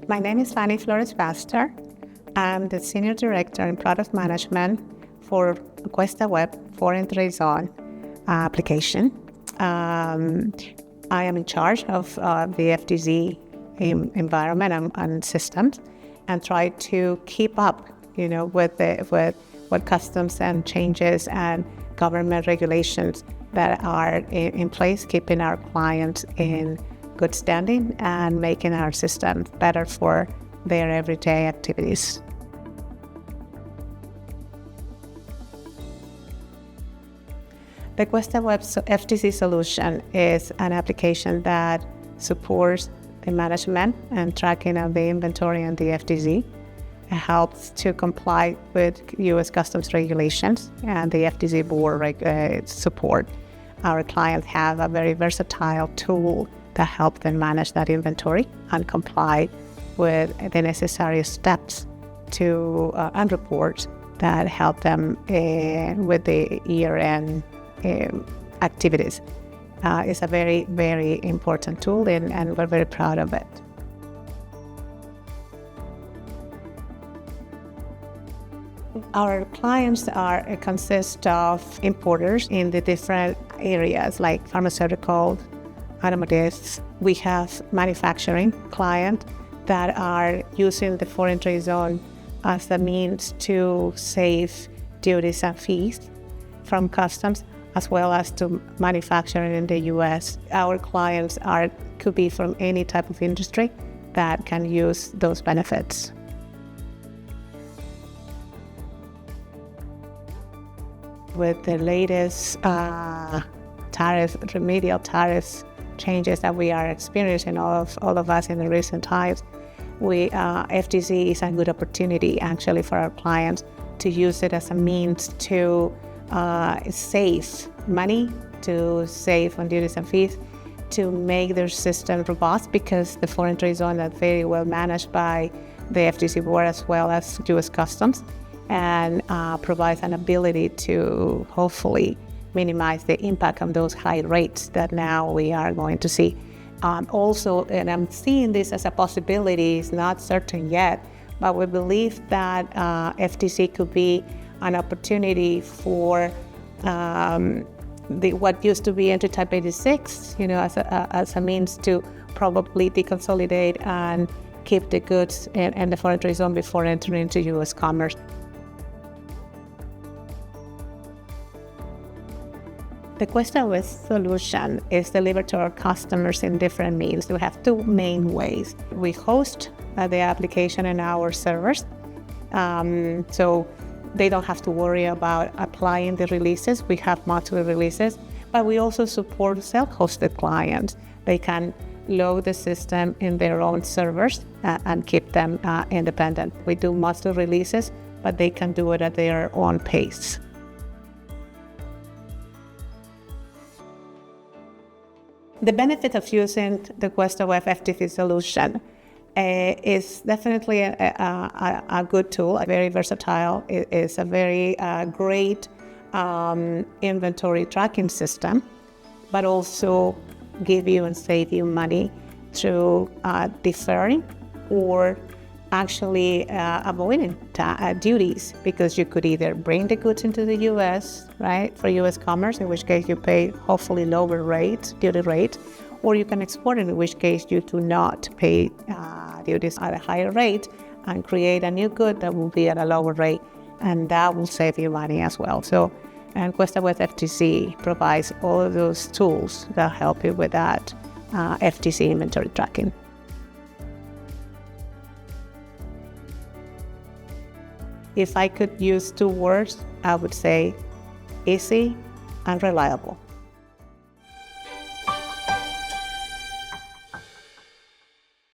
My name is Fany Flores-Pastor. I'm the Senior Director in Product Management for QuestaWeb Foreign Trade Zone application. I am in charge of the FTZ environment and systems, and try to keep up, with what customs and changes and government regulations that are in place, keeping our clients in good standing and making our system better for their everyday activities. The QuestaWeb FTZ solution is an application that supports the management and tracking of the inventory and the FTZ. It helps to comply with U.S. customs regulations and the FTZ Board support. Our clients have a very versatile tool that helps them manage that inventory and comply with the necessary steps to and reports that help them with the year-end activities. It's a very, very important tool, and we're very proud of it. Our clients consist of importers in the different areas like pharmaceuticals, automotive. We have manufacturing clients that are using the foreign trade zone as a means to save duties and fees from customs, as well as to manufacturing in the U.S. Our clients could be from any type of industry that can use those benefits. With the latest remedial tariff changes that we are experiencing, all of us in the recent times, FTZ is a good opportunity actually for our clients to use it as a means to save money, to save on duties and fees, to make their system robust, because the foreign trade zone is very well managed by the FTZ Board as well as U.S. Customs, and provides an ability to hopefully minimize the impact of those high rates that now we are going to see. Also, and I'm seeing this as a possibility, it's not certain yet, but we believe that FTZ could be an opportunity for what used to be entry type 86, as a means to probably deconsolidate and keep the goods in the foreign trade zone before entering into U.S. commerce. The QuestaWeb solution is delivered to our customers in different means. We have two main ways. We host the application in our servers, so they don't have to worry about applying the releases. We have multiple releases, but we also support self-hosted clients. They can load the system in their own servers and keep them independent. We do multiple releases, but they can do it at their own pace. The benefit of using the QuestaWeb FTZ solution is definitely a good tool, very versatile. It is a very great inventory tracking system, but also give you and save you money through deferring or actually avoiding duties, because you could either bring the goods into the U.S., right, for U.S. commerce, in which case you pay hopefully lower duty rate, or you can export it, in which case you do not pay duties at a higher rate and create a new good that will be at a lower rate, and that will save you money as well. And QuestaWeb FTZ provides all of those tools that help you with that FTZ inventory tracking. If I could use two words, I would say easy and reliable.